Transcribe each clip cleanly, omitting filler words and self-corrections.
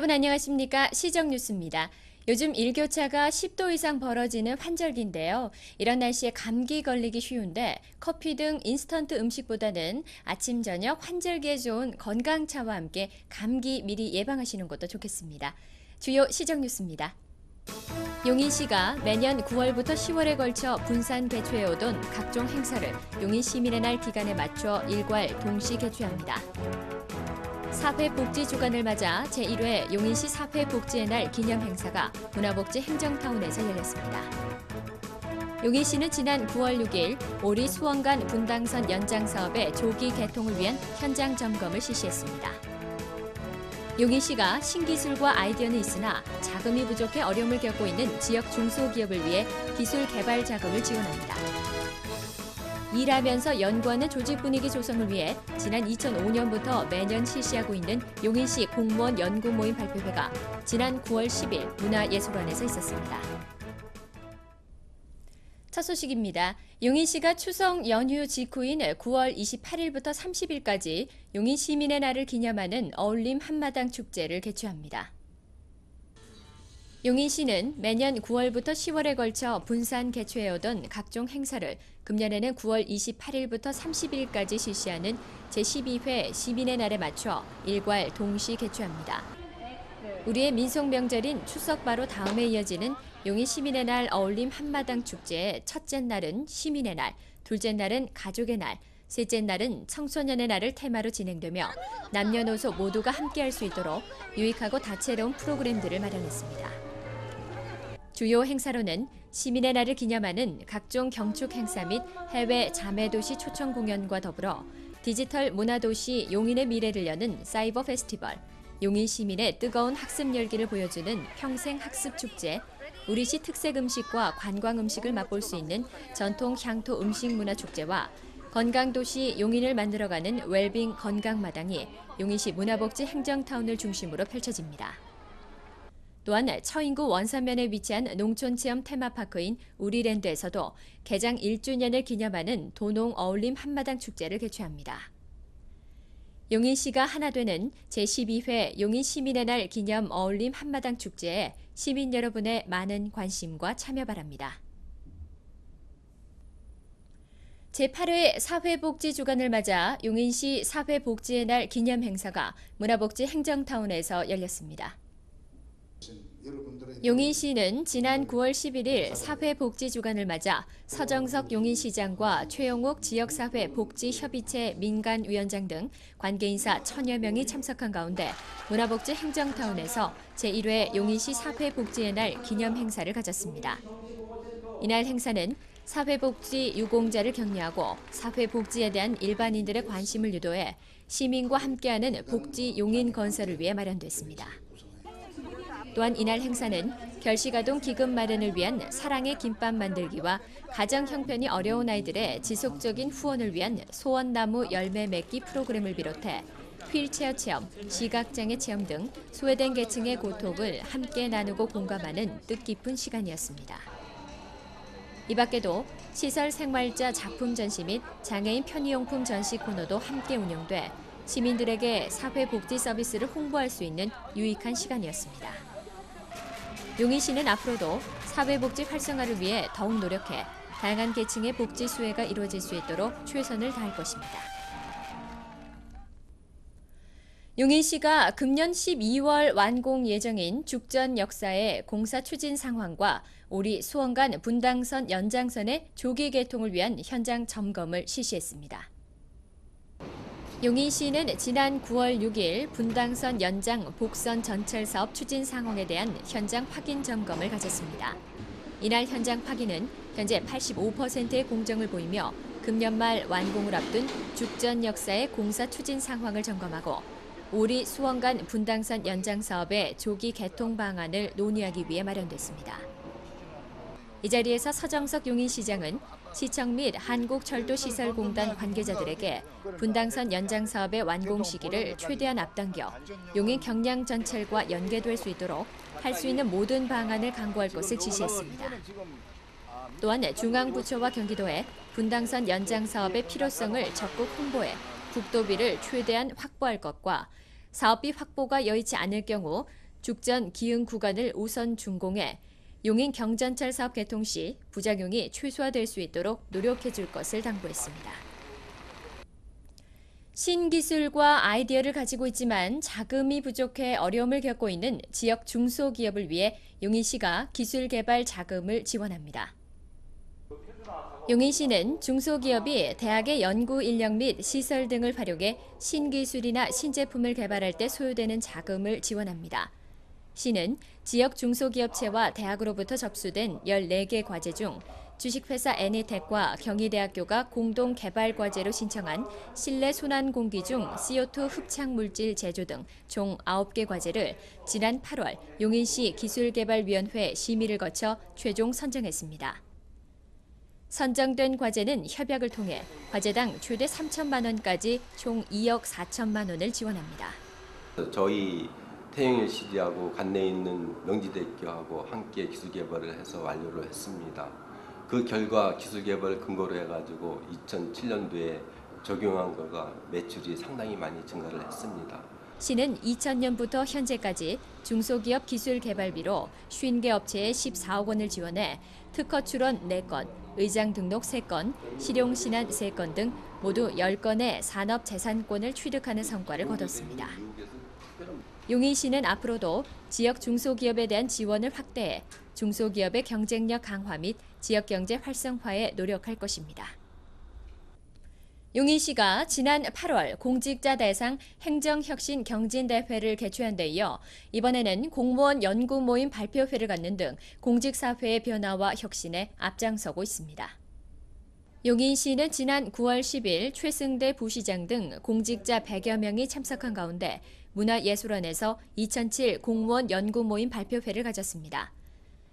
여러분 안녕하십니까? 시정뉴스입니다. 요즘 일교차가 10도 이상 벌어지는 환절기인데요. 이런 날씨에 감기 걸리기 쉬운데 커피 등 인스턴트 음식보다는 아침 저녁 환절기에 좋은 건강차와 함께 감기 미리 예방하시는 것도 좋겠습니다. 주요 시정뉴스입니다. 용인시가 매년 9월부터 10월에 걸쳐 분산 개최해오던 각종 행사를 용인 시민의 날 기간에 맞춰 일괄 동시 개최합니다. 사회복지주간을 맞아 제1회 용인시 사회복지의 날 기념 행사가 문화복지 행정타운에서 열렸습니다. 용인시는 지난 9월 6일 오리 수원간 분당선 연장 사업의 조기 개통을 위한 현장 점검을 실시했습니다. 용인시가 신기술과 아이디어는 있으나 자금이 부족해 어려움을 겪고 있는 지역 중소기업을 위해 기술 개발 자금을 지원합니다. 일하면서 연구하는 조직 분위기 조성을 위해 지난 2005년부터 매년 실시하고 있는 용인시 공무원 연구 모임 발표회가 지난 9월 10일 문화예술원에서 있었습니다. 첫 소식입니다. 용인시가 추석 연휴 직후인 9월 28일부터 30일까지 용인 시민의 날을 기념하는 어울림 한마당 축제를 개최합니다. 용인시는 매년 9월부터 10월에 걸쳐 분산 개최해오던 각종 행사를 금년에는 9월 28일부터 30일까지 실시하는 제12회 시민의 날에 맞춰 일괄 동시 개최합니다. 우리의 민속 명절인 추석 바로 다음에 이어지는 용인 시민의 날 어울림 한마당 축제의 첫째 날은 시민의 날, 둘째 날은 가족의 날, 셋째 날은 청소년의 날을 테마로 진행되며 남녀노소 모두가 함께할 수 있도록 유익하고 다채로운 프로그램들을 마련했습니다. 주요 행사로는 시민의 날을 기념하는 각종 경축 행사 및 해외 자매도시 초청 공연과 더불어 디지털 문화도시 용인의 미래를 여는 사이버 페스티벌, 용인 시민의 뜨거운 학습 열기를 보여주는 평생 학습 축제, 우리시 특색 음식과 관광 음식을 맛볼 수 있는 전통 향토 음식 문화 축제와 건강도시 용인을 만들어가는 웰빙 건강마당이 용인시 문화복지 행정타운을 중심으로 펼쳐집니다. 또한 처인구 원산면에 위치한 농촌체험 테마파크인 우리랜드에서도 개장 1주년을 기념하는 도농 어울림 한마당 축제를 개최합니다. 용인시가 하나 되는 제12회 용인 시민의 날 기념 어울림 한마당 축제에 시민 여러분의 많은 관심과 참여 바랍니다. 제8회 사회복지주간을 맞아 용인시 사회복지의 날 기념 행사가 문화복지 행정타운에서 열렸습니다. 용인시는 지난 9월 11일 사회복지주간을 맞아 서정석 용인시장과 최용욱 지역사회 복지협의체 민간위원장 등 관계인사 1000여 명이 참석한 가운데 문화복지 행정타운에서 제1회 용인시 사회복지의 날 기념 행사를 가졌습니다. 이날 행사는 사회복지 유공자를 격려하고 사회복지에 대한 일반인들의 관심을 유도해 시민과 함께하는 복지 용인 건설을 위해 마련됐습니다. 또한 이날 행사는 결식아동 기금 마련을 위한 사랑의 김밥 만들기와 가정 형편이 어려운 아이들의 지속적인 후원을 위한 소원나무 열매 맺기 프로그램을 비롯해 휠체어 체험, 시각장애 체험 등 소외된 계층의 고통을 함께 나누고 공감하는 뜻깊은 시간이었습니다. 이 밖에도 시설 생활자 작품 전시 및 장애인 편의용품 전시 코너도 함께 운영돼 시민들에게 사회복지 서비스를 홍보할 수 있는 유익한 시간이었습니다. 용인시는 앞으로도 사회복지 활성화를 위해 더욱 노력해 다양한 계층의 복지 수혜가 이루어질 수 있도록 최선을 다할 것입니다. 용인시가 금년 12월 완공 예정인 죽전 역사의 공사 추진 상황과 오리 수원간 분당선 연장선의 조기 개통을 위한 현장 점검을 실시했습니다. 용인시는 지난 9월 6일 분당선 연장 복선 전철 사업 추진 상황에 대한 현장 확인 점검을 가졌습니다. 이날 현장 확인은 현재 85%의 공정을 보이며 금년 말 완공을 앞둔 죽전 역사의 공사 추진 상황을 점검하고 오리 수원간 분당선 연장 사업의 조기 개통 방안을 논의하기 위해 마련됐습니다. 이 자리에서 서정석 용인시장은 시청 및 한국철도시설공단 관계자들에게 분당선 연장 사업의 완공 시기를 최대한 앞당겨 용인 경량 전철과 연계될 수 있도록 할 수 있는 모든 방안을 강구할 것을 지시했습니다. 또한 중앙부처와 경기도에 분당선 연장 사업의 필요성을 적극 홍보해 국도비를 최대한 확보할 것과 사업비 확보가 여의치 않을 경우 죽전 기흥 구간을 우선 준공해 용인 경전철 사업 개통 시 부작용이 최소화될 수 있도록 노력해 줄 것을 당부했습니다. 신기술과 아이디어를 가지고 있지만 자금이 부족해 어려움을 겪고 있는 지역 중소기업을 위해 용인시가 기술개발 자금을 지원합니다. 용인시는 중소기업이 대학의 연구 인력 및 시설 등을 활용해 신기술이나 신제품을 개발할 때 소요되는 자금을 지원합니다. 시는 지역 중소기업체와 대학으로부터 접수된 14개 과제 중 주식회사 애니텍과 경희대학교가 공동 개발 과제로 신청한 실내 순환 공기 중 CO2 흡착 물질 제조 등 총 9개 과제를 지난 8월 용인시 기술개발위원회 심의를 거쳐 최종 선정했습니다. 선정된 과제는 협약을 통해 과제당 최대 3천만 원까지 총 2억 4천만 원을 지원합니다. 저희 태영일시리하고 관내에 있는 명지대학교하고 함께 기술개발을 해서 완료를 했습니다. 그 결과 기술개발을 근거로 해가지고 2007년도에 적용한 거가 매출이 상당히 많이 증가를 했습니다. 시는 2000년부터 현재까지 중소기업 기술개발비로 50개 업체에 14억 원을 지원해 특허 출원 4건, 의장 등록 3건, 실용신안 3건 등 모두 10건의 산업재산권을 취득하는 성과를 거뒀습니다. 용인시는 앞으로도 지역 중소기업에 대한 지원을 확대해 중소기업의 경쟁력 강화 및 지역경제 활성화에 노력할 것입니다. 용인시가 지난 8월 공직자 대상 행정혁신 경진대회를 개최한 데 이어 이번에는 공무원 연구 모임 발표회를 갖는 등 공직사회의 변화와 혁신에 앞장서고 있습니다. 용인시는 지난 9월 10일 최승대 부시장 등 공직자 100여 명이 참석한 가운데 문화예술원에서 2007 공무원 연구 모임 발표회를 가졌습니다.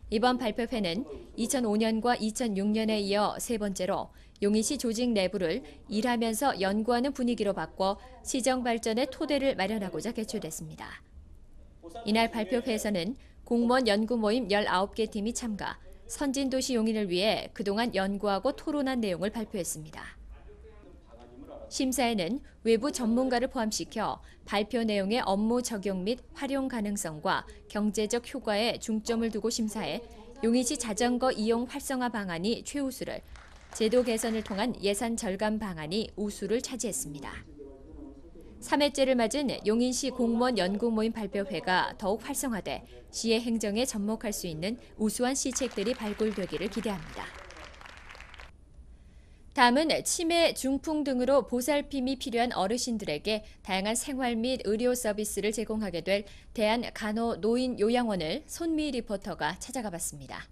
이번 발표회는 2005년과 2006년에 이어 세 번째로 용인시 조직 내부를 일하면서 연구하는 분위기로 바꿔 시정 발전의 토대를 마련하고자 개최됐습니다. 이날 발표회에서는 공무원 연구 모임 19개 팀이 참가, 선진도시 용인을 위해 그동안 연구하고 토론한 내용을 발표했습니다. 심사에는 외부 전문가를 포함시켜 발표 내용의 업무 적용 및 활용 가능성과 경제적 효과에 중점을 두고 심사해 용인시 자전거 이용 활성화 방안이 최우수를, 제도 개선을 통한 예산 절감 방안이 우수를 차지했습니다. 3회째를 맞은 용인시 공무원 연구 모임 발표회가 더욱 활성화돼 시의 행정에 접목할 수 있는 우수한 시책들이 발굴되기를 기대합니다. 다음은 치매, 중풍 등으로 보살핌이 필요한 어르신들에게 다양한 생활 및 의료 서비스를 제공하게 될 대한간호노인요양원을 손미 리포터가 찾아가 봤습니다.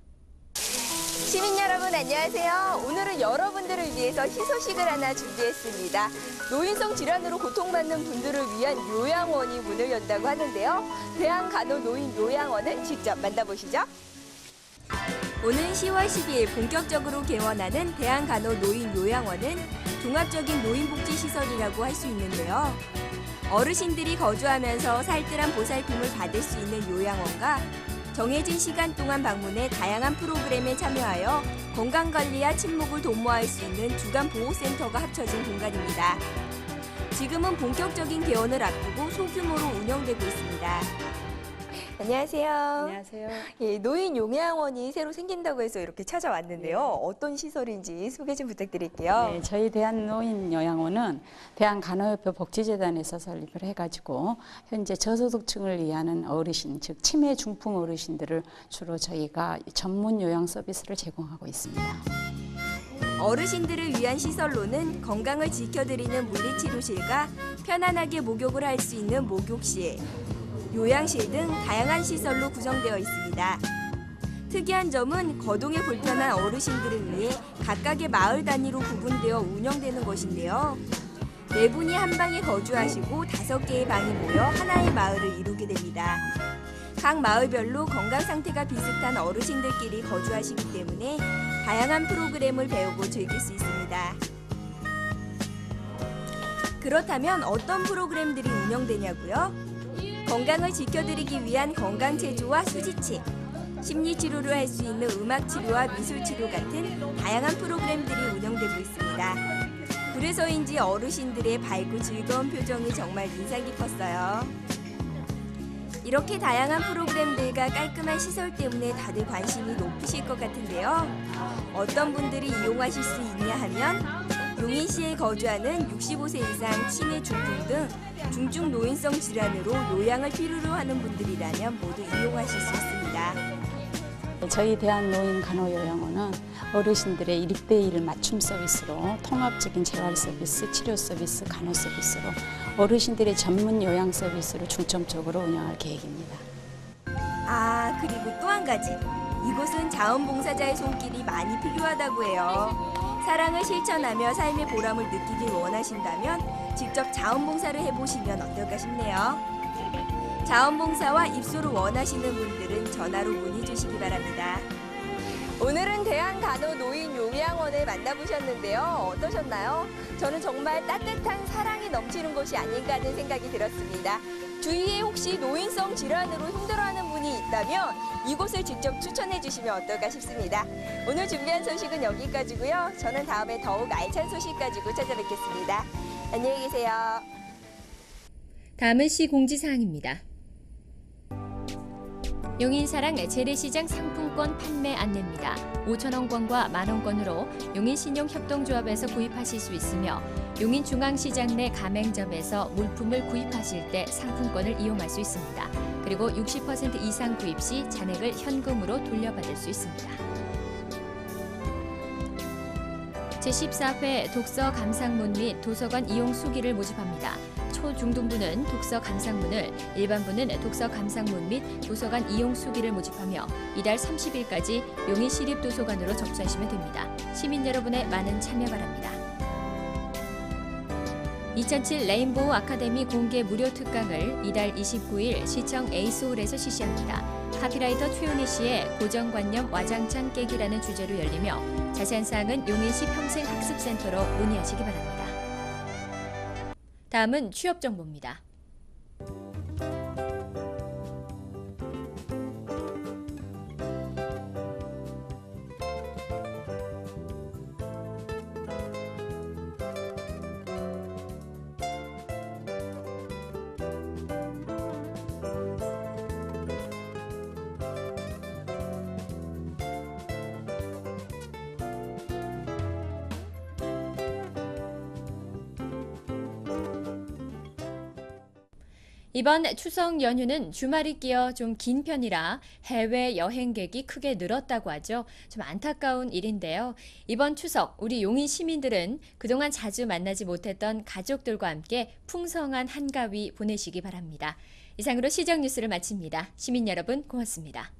시민 여러분 안녕하세요. 오늘은 여러분들을 위해서 희소식을 하나 준비했습니다. 노인성 질환으로 고통받는 분들을 위한 요양원이 문을 연다고 하는데요. 대한간호노인요양원을 직접 만나보시죠. 오는 10월 12일 본격적으로 개원하는 대한간호노인요양원은 종합적인 노인복지시설이라고 할 수 있는데요. 어르신들이 거주하면서 살뜰한 보살핌을 받을 수 있는 요양원과 정해진 시간 동안 방문해 다양한 프로그램에 참여하여 건강관리와 친목을 도모할 수 있는 주간보호센터가 합쳐진 공간입니다. 지금은 본격적인 개원을 앞두고 소규모로 운영되고 있습니다. 안녕하세요. 안녕하세요. 예, 노인요양원이 새로 생긴다고 해서 이렇게 찾아왔는데요. 네. 어떤 시설인지 소개 좀 부탁드릴게요. 네, 저희 대한노인요양원은 대한간호협회 복지재단에서 설립을 해가지고 현재 저소득층을 위한 어르신, 즉 치매 중풍 어르신들을 주로 저희가 전문 요양 서비스를 제공하고 있습니다. 어르신들을 위한 시설로는 건강을 지켜드리는 물리치료실과 편안하게 목욕을 할 수 있는 목욕실, 요양실 등 다양한 시설로 구성되어 있습니다. 특이한 점은 거동이 불편한 어르신들을 위해 각각의 마을 단위로 구분되어 운영되는 것인데요. 4분이 한 방에 거주하시고 5개의 방이 모여 하나의 마을을 이루게 됩니다. 각 마을별로 건강 상태가 비슷한 어르신들끼리 거주하시기 때문에 다양한 프로그램을 배우고 즐길 수 있습니다. 그렇다면 어떤 프로그램들이 운영되냐고요? 건강을 지켜드리기 위한 건강체조와 수지침, 심리치료를 할 수 있는 음악치료와 미술치료 같은 다양한 프로그램들이 운영되고 있습니다. 그래서인지 어르신들의 밝고 즐거운 표정이 정말 인상 깊었어요. 이렇게 다양한 프로그램들과 깔끔한 시설 때문에 다들 관심이 높으실 것 같은데요. 어떤 분들이 이용하실 수 있냐 하면 용인시에 거주하는 65세 이상 치매 중풍 등 중증 노인성 질환으로 요양을 필요로 하는 분들이라면 모두 이용하실 수 있습니다. 저희 대한노인간호요양원은 어르신들의 1대1 맞춤 서비스로 통합적인 재활 서비스, 치료 서비스, 간호 서비스로 어르신들의 전문 요양 서비스로 중점적으로 운영할 계획입니다. 그리고 또 한 가지. 이곳은 자원봉사자의 손길이 많이 필요하다고 해요. 사랑을 실천하며 삶의 보람을 느끼길 원하신다면 직접 자원봉사를 해보시면 어떨까 싶네요. 자원봉사와 입소를 원하시는 분들은 전화로 문의 주시기 바랍니다. 오늘은 대한간호노인요양원을 만나보셨는데요. 어떠셨나요? 저는 정말 따뜻한 사랑이 넘치는 곳이 아닌가 하는 생각이 들었습니다. 주위에 혹시 노인성 질환으로 힘들어하는 분이 있다면 이곳을 직접 추천해 주시면 어떨까 싶습니다. 오늘 준비한 소식은 여기까지고요. 저는 다음에 더욱 알찬 소식 가지고 찾아뵙겠습니다. 안녕히 계세요. 다음은 시 공지사항입니다. 용인사랑 재래시장 상품권 판매 안내입니다. 5,000원권과 만원권으로 용인신용협동조합에서 구입하실 수 있으며 용인중앙시장 내 가맹점에서 물품을 구입하실 때 상품권을 이용할 수 있습니다. 그리고 60% 이상 구입 시 잔액을 현금으로 돌려받을 수 있습니다. 제14회 독서 감상문 및 도서관 이용 수기를 모집합니다. 초중등부는 독서 감상문을, 일반부는 독서 감상문 및 도서관 이용 수기를 모집하며 이달 30일까지 용인시립도서관으로 접수하시면 됩니다. 시민 여러분의 많은 참여 바랍니다. 2007 레인보우 아카데미 공개 무료 특강을 이달 29일 시청 에이스홀에서 실시합니다. 카피라이터 최윤희 씨의 고정관념 와장창 깨기라는 주제로 열리며 자세한 사항은 용인시 평생학습센터로 문의하시기 바랍니다. 다음은 취업 정보입니다. 이번 추석 연휴는 주말이 끼어 좀 긴 편이라 해외 여행객이 크게 늘었다고 하죠. 좀 안타까운 일인데요. 이번 추석 우리 용인 시민들은 그동안 자주 만나지 못했던 가족들과 함께 풍성한 한가위 보내시기 바랍니다. 이상으로 시정 뉴스를 마칩니다. 시민 여러분 고맙습니다.